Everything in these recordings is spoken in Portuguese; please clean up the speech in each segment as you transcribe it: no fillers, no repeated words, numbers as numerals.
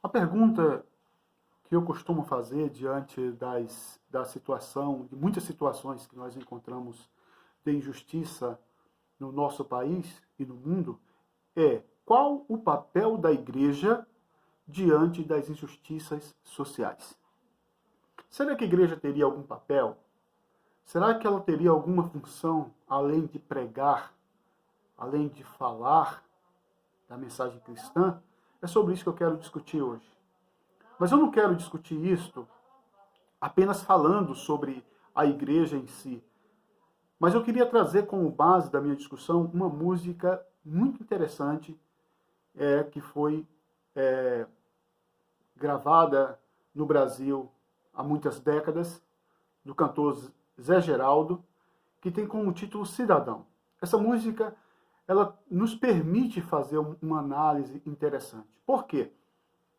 A pergunta que eu costumo fazer diante da situação, de muitas situações que nós encontramos de injustiça no nosso país e no mundo, é: qual o papel da igreja diante das injustiças sociais? Será que a igreja teria algum papel? Será que ela teria alguma função além de pregar, além de falar da mensagem cristã? É sobre isso que eu quero discutir hoje. Mas eu não quero discutir isto apenas falando sobre a igreja em si. Mas eu queria trazer como base da minha discussão uma música muito interessante que foi gravada no Brasil há muitas décadas, do cantor Zé Geraldo, que tem como título Cidadão. Essa música, ela nos permite fazer uma análise interessante. Por quê?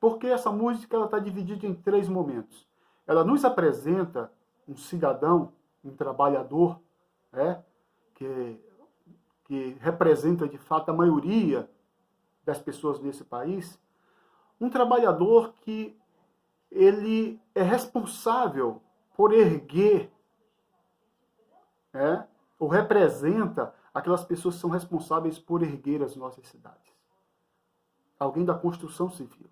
Porque essa música está dividida em três momentos. Ela nos apresenta um cidadão, um trabalhador, que, que representa de fato a maioria das pessoas nesse país, um trabalhador que ele é responsável por erguer, ou representa aquelas pessoas que são responsáveis por erguer as nossas cidades. Alguém da construção civil.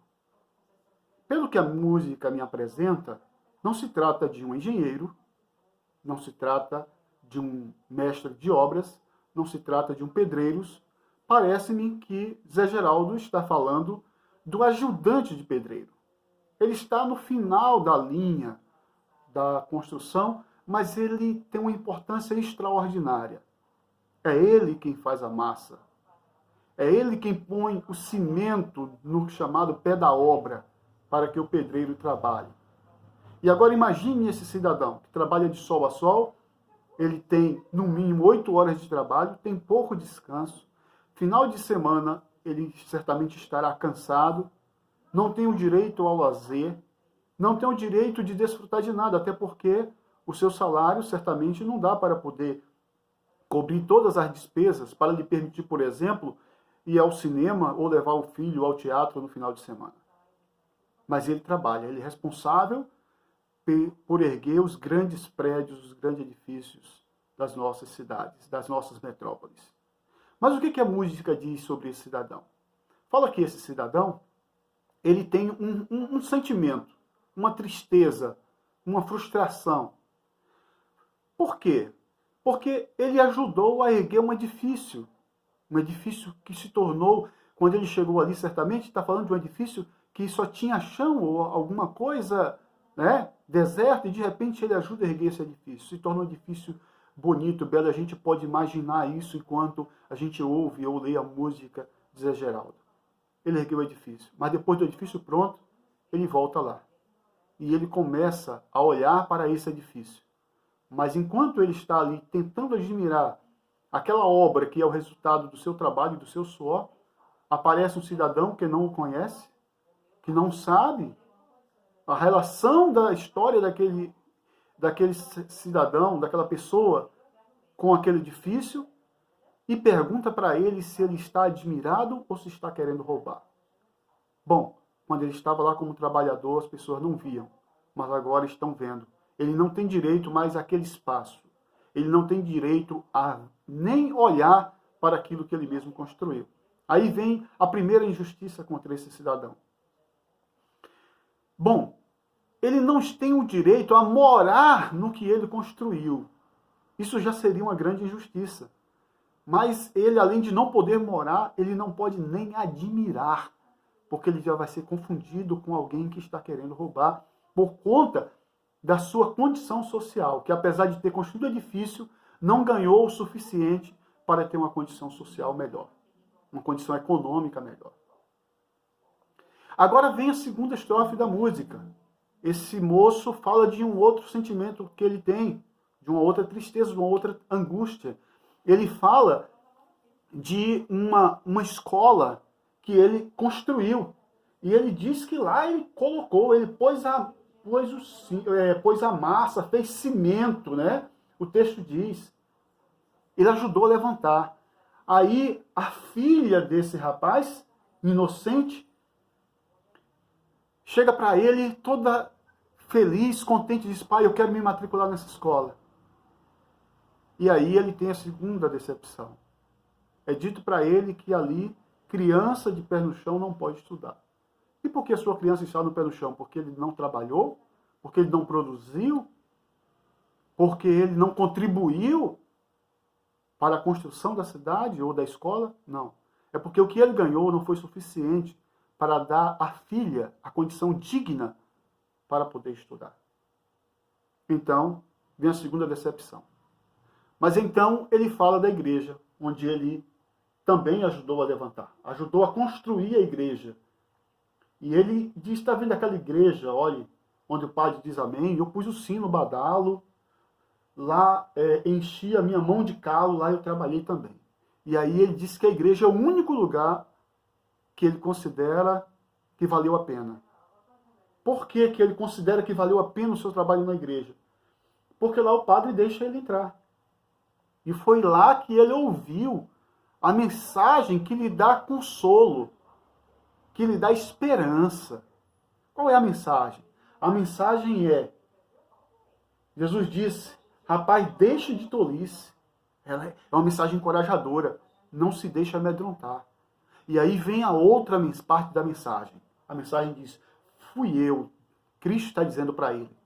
Pelo que a música me apresenta, não se trata de um engenheiro, não se trata de um mestre de obras, não se trata de um pedreiro. Parece-me que Zé Geraldo está falando do ajudante de pedreiro. Ele está no final da linha da construção, mas ele tem uma importância extraordinária. É ele quem faz a massa. É ele quem põe o cimento no chamado pé da obra, para que o pedreiro trabalhe. E agora imagine esse cidadão que trabalha de sol a sol, ele tem no mínimo 8 horas de trabalho, tem pouco descanso, final de semana ele certamente estará cansado, não tem o direito ao lazer, não tem o direito de desfrutar de nada, até porque o seu salário certamente não dá para poder cobrir todas as despesas, para lhe permitir, por exemplo, ir ao cinema ou levar o filho ao teatro no final de semana. Mas ele trabalha, ele é responsável por erguer os grandes prédios, os grandes edifícios das nossas cidades, das nossas metrópoles. Mas o que a música diz sobre esse cidadão? Fala que esse cidadão, ele tem um sentimento, uma tristeza, uma frustração. Por quê? Porque ele ajudou a erguer um edifício que se tornou, quando ele chegou ali, certamente está falando de um edifício que só tinha chão ou alguma coisa, deserto, e de repente ele ajuda a erguer esse edifício. Se torna um edifício bonito, belo. A gente pode imaginar isso enquanto a gente ouve ou lê a música de Zé Geraldo. Ele ergueu o edifício, mas depois do edifício pronto, ele volta lá. E ele começa a olhar para esse edifício. Mas enquanto ele está ali tentando admirar aquela obra que é o resultado do seu trabalho e do seu suor, aparece um cidadão que não o conhece, que não sabe a relação da história daquele cidadão, daquela pessoa com aquele edifício, e pergunta para ele se ele está admirado ou se está querendo roubar. Bom, quando ele estava lá como trabalhador, as pessoas não viam, mas agora estão vendo. Ele não tem direito mais àquele espaço. Ele não tem direito a nem olhar para aquilo que ele mesmo construiu. Aí vem a primeira injustiça contra esse cidadão. Bom, ele não tem o direito a morar no que ele construiu. Isso já seria uma grande injustiça. Mas ele, além de não poder morar, ele não pode nem admirar, porque ele já vai ser confundido com alguém que está querendo roubar por conta da sua condição social, que apesar de ter construído o edifício, não ganhou o suficiente para ter uma condição social melhor, uma condição econômica melhor. Agora vem a segunda estrofe da música. Esse moço fala de um outro sentimento que ele tem, de uma outra tristeza, de uma outra angústia. Ele fala de uma escola que ele construiu. E ele diz que lá ele colocou, ele pôs a massa, fez cimento, né? O texto diz. Ele ajudou a levantar. Aí a filha desse rapaz, inocente, chega para ele toda feliz, contente, diz: pai, eu quero me matricular nessa escola. E aí ele tem a segunda decepção. É dito para ele que ali, criança de pé no chão não pode estudar. E por que a sua criança está no pé no chão? Porque ele não trabalhou? Porque ele não produziu? Porque ele não contribuiu para a construção da cidade ou da escola? Não. É porque o que ele ganhou não foi suficiente para dar à filha a condição digna para poder estudar. Então, vem a segunda decepção. Mas então ele fala da igreja, onde ele também ajudou a levantar, ajudou a construir a igreja. E ele diz: está vendo aquela igreja, olhe, onde o padre diz amém, eu pus o sino no badalo, lá enchi a minha mão de calo, lá eu trabalhei também. E aí ele diz que a igreja é o único lugar que ele considera que valeu a pena. Por que ele considera que valeu a pena o seu trabalho na igreja? Porque lá o padre deixa ele entrar. E foi lá que ele ouviu a mensagem que lhe dá consolo, que lhe dá esperança. Qual é a mensagem? A mensagem é: Jesus disse, rapaz, deixa de tolice. Ela é uma mensagem encorajadora. Não se deixe amedrontar. E aí vem a outra parte da mensagem. A mensagem diz: fui eu. Cristo está dizendo para ele,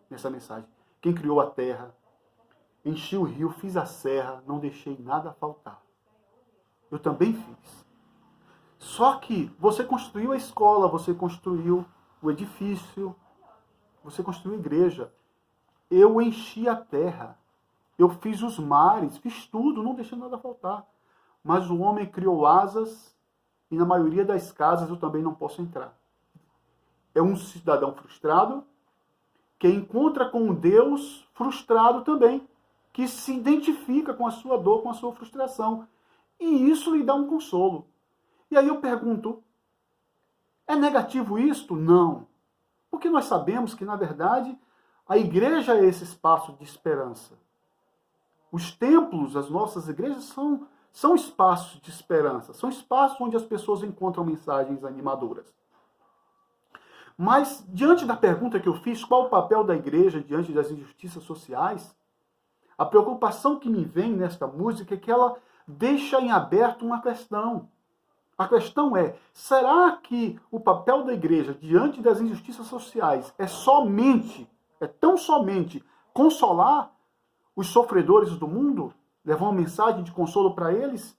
nessa mensagem, quem criou a terra, enchi o rio, fiz a serra, não deixei nada faltar. Eu também fiz. Só que você construiu a escola, você construiu o edifício, você construiu a igreja. Eu enchi a terra, eu fiz os mares, fiz tudo, não deixei nada faltar. Mas o homem criou asas e na maioria das casas eu também não posso entrar. É um cidadão frustrado que encontra com um Deus frustrado também, que se identifica com a sua dor, com a sua frustração. E isso lhe dá um consolo. E aí eu pergunto, é negativo isto? Não. Porque nós sabemos que, na verdade, a igreja é esse espaço de esperança. Os templos, as nossas igrejas, são espaços de esperança. São espaços onde as pessoas encontram mensagens animadoras. Mas, diante da pergunta que eu fiz, qual o papel da igreja diante das injustiças sociais? A preocupação que me vem nesta música é que ela deixa em aberto uma questão. A questão é, será que o papel da igreja diante das injustiças sociais é tão somente consolar os sofredores do mundo? Levar uma mensagem de consolo para eles?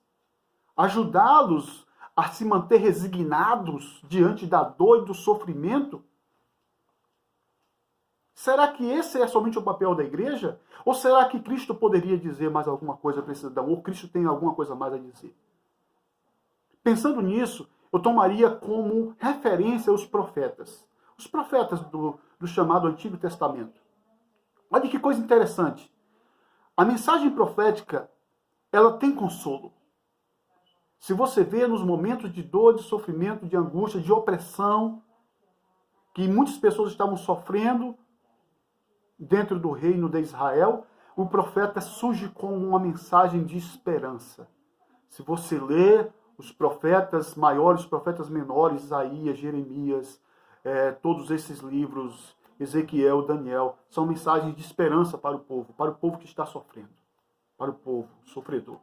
Ajudá-los a se manter resignados diante da dor e do sofrimento? Será que esse é somente o papel da igreja? Ou será que Cristo poderia dizer mais alguma coisa para esse cidadão? Ou Cristo tem alguma coisa mais a dizer? Pensando nisso, eu tomaria como referência os profetas. Os profetas do chamado Antigo Testamento. Olha que coisa interessante. A mensagem profética, ela tem consolo. Se você vê nos momentos de dor, de sofrimento, de angústia, de opressão, que muitas pessoas estavam sofrendo dentro do reino de Israel, o profeta surge com uma mensagem de esperança. Se você ler os profetas maiores, os profetas menores, Isaías, Jeremias, todos esses livros, Ezequiel, Daniel, são mensagens de esperança para o povo que está sofrendo, para o povo sofredor.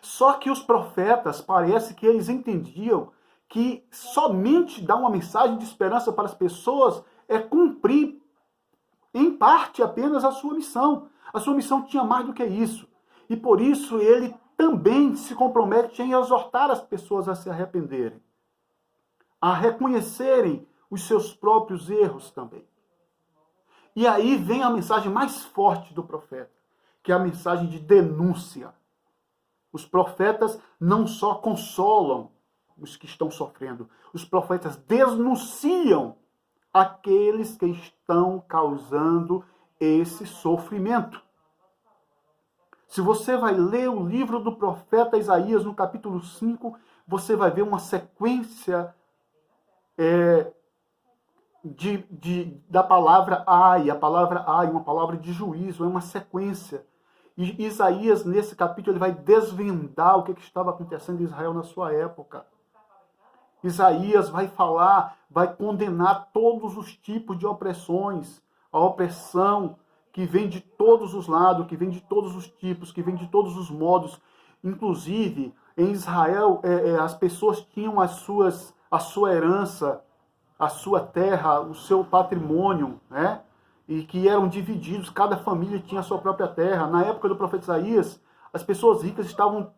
Só que os profetas, parece que eles entendiam que somente dar uma mensagem de esperança para as pessoas é cumprir, em parte, apenas a sua missão. A sua missão tinha mais do que isso. E por isso ele também se compromete em exortar as pessoas a se arrependerem, a reconhecerem os seus próprios erros também. E aí vem a mensagem mais forte do profeta, que é a mensagem de denúncia. Os profetas não só consolam os que estão sofrendo, os profetas denunciam aqueles que estão causando esse sofrimento. Se você vai ler o livro do profeta Isaías, no capítulo 5, você vai ver uma sequência da palavra ai. A palavra ai, uma palavra de juízo, é uma sequência. E Isaías, nesse capítulo, ele vai desvendar o que estava acontecendo em Israel na sua época. Isaías vai falar, vai condenar todos os tipos de opressões, a opressão que vem de todos os lados, que vem de todos os tipos, que vem de todos os modos. Inclusive, em Israel, as pessoas tinham a sua herança, a sua terra, o seu patrimônio, né? E que eram divididos, cada família tinha a sua própria terra. Na época do profeta Isaías, as pessoas ricas estavam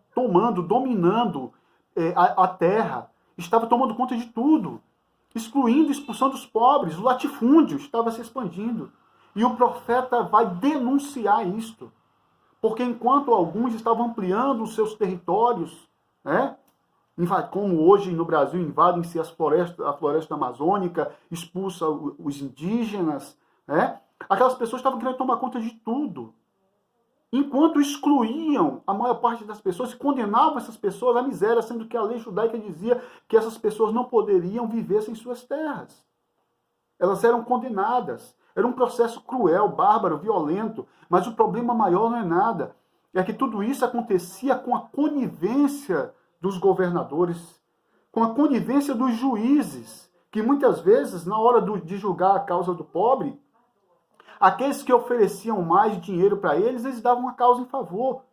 dominando a terra, estavam tomando conta de tudo, excluindo, expulsando os pobres, o latifúndio estava se expandindo. E o profeta vai denunciar isto. Porque enquanto alguns estavam ampliando os seus territórios, né, como hoje no Brasil invadem-se a floresta amazônica, expulsa os indígenas, né, aquelas pessoas estavam querendo tomar conta de tudo. Enquanto excluíam a maior parte das pessoas e condenavam essas pessoas à miséria, sendo que a lei judaica dizia que essas pessoas não poderiam viver sem suas terras. Elas eram condenadas. Era um processo cruel, bárbaro, violento. Mas o problema maior não é nada. É que tudo isso acontecia com a conivência dos governadores, com a conivência dos juízes, que muitas vezes, na hora de julgar a causa do pobre, aqueles que ofereciam mais dinheiro para eles, eles davam a causa em favor.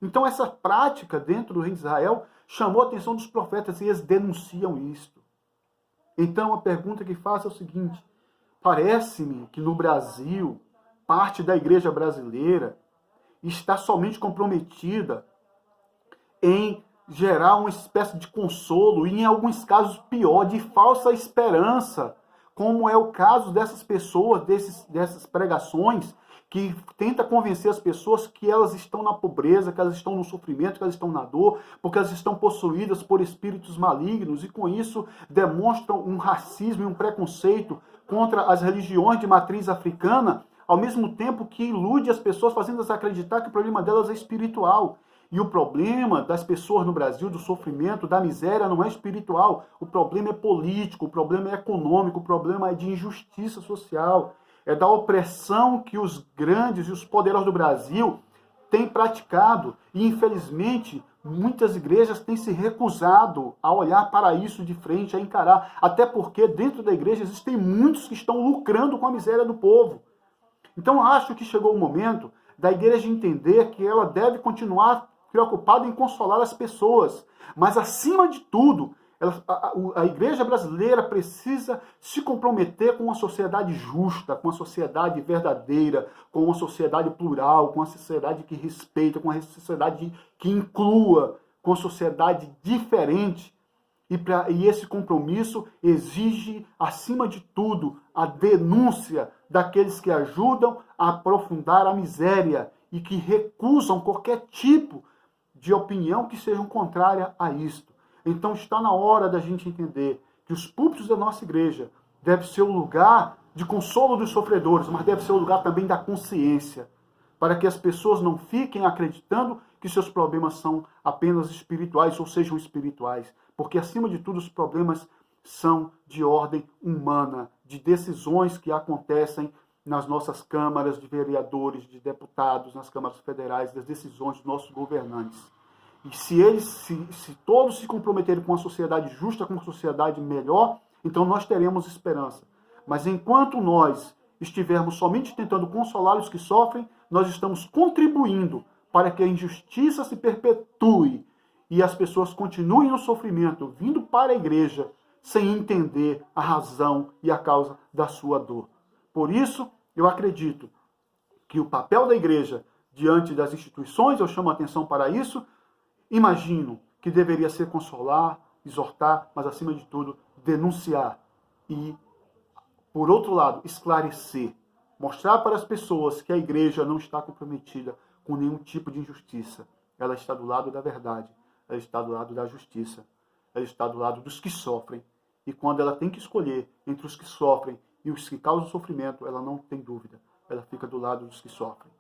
Então essa prática dentro do reino de Israel chamou a atenção dos profetas e eles denunciam isto. Então a pergunta que faço é o seguinte: parece-me que no Brasil, parte da igreja brasileira está somente comprometida em gerar uma espécie de consolo e, em alguns casos, pior, de falsa esperança, como é o caso dessas pessoas, dessas pregações, que tenta convencer as pessoas que elas estão na pobreza, que elas estão no sofrimento, que elas estão na dor, porque elas estão possuídas por espíritos malignos e, com isso, demonstram um racismo e um preconceito contra as religiões de matriz africana, ao mesmo tempo que ilude as pessoas, fazendo-as acreditar que o problema delas é espiritual. E o problema das pessoas no Brasil, do sofrimento, da miséria, não é espiritual. O problema é político, o problema é econômico, o problema é de injustiça social. É da opressão que os grandes e os poderosos do Brasil têm praticado. E, infelizmente, muitas igrejas têm se recusado a olhar para isso de frente, a encarar. Até porque dentro da igreja existem muitos que estão lucrando com a miséria do povo. Então, acho que chegou o momento da igreja entender que ela deve continuar preocupada em consolar as pessoas. Mas, acima de tudo, a igreja brasileira precisa se comprometer com uma sociedade justa, com uma sociedade verdadeira, com uma sociedade plural, com uma sociedade que respeita, com uma sociedade que inclua, com uma sociedade diferente. E esse compromisso exige, acima de tudo, a denúncia daqueles que ajudam a aprofundar a miséria e que recusam qualquer tipo de opinião que seja contrária a isto. Então está na hora da gente entender que os púlpitos da nossa igreja devem ser o lugar de consolo dos sofredores, mas deve ser o lugar também da consciência, para que as pessoas não fiquem acreditando que seus problemas são apenas espirituais ou sejam espirituais, porque acima de tudo os problemas são de ordem humana, de decisões que acontecem nas nossas câmaras de vereadores, de deputados, nas câmaras federais, das decisões dos nossos governantes. E se todos se comprometerem com uma sociedade justa, com uma sociedade melhor, então nós teremos esperança. Mas enquanto nós estivermos somente tentando consolar os que sofrem, nós estamos contribuindo para que a injustiça se perpetue e as pessoas continuem no sofrimento, vindo para a igreja, sem entender a razão e a causa da sua dor. Por isso, eu acredito que o papel da igreja diante das instituições, eu chamo a atenção para isso, imagino que deveria ser consolar, exortar, mas acima de tudo, denunciar e, por outro lado, esclarecer. Mostrar para as pessoas que a igreja não está comprometida com nenhum tipo de injustiça. Ela está do lado da verdade, ela está do lado da justiça, ela está do lado dos que sofrem. E quando ela tem que escolher entre os que sofrem e os que causam sofrimento, ela não tem dúvida, ela fica do lado dos que sofrem.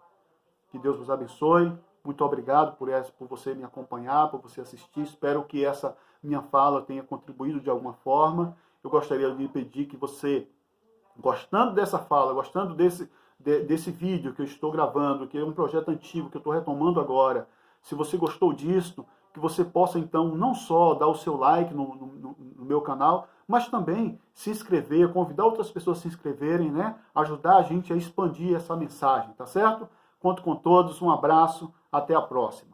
Que Deus vos abençoe. Muito obrigado por você me acompanhar, por você assistir. Espero que essa minha fala tenha contribuído de alguma forma. Eu gostaria de pedir que você, gostando dessa fala, gostando desse vídeo que eu estou gravando, que é um projeto antigo que eu estou retomando agora, se você gostou disso, que você possa, então, não só dar o seu like no meu canal, mas também se inscrever, convidar outras pessoas a se inscreverem, né? Ajudar a gente a expandir essa mensagem, tá certo? Conto com todos, um abraço, até a próxima.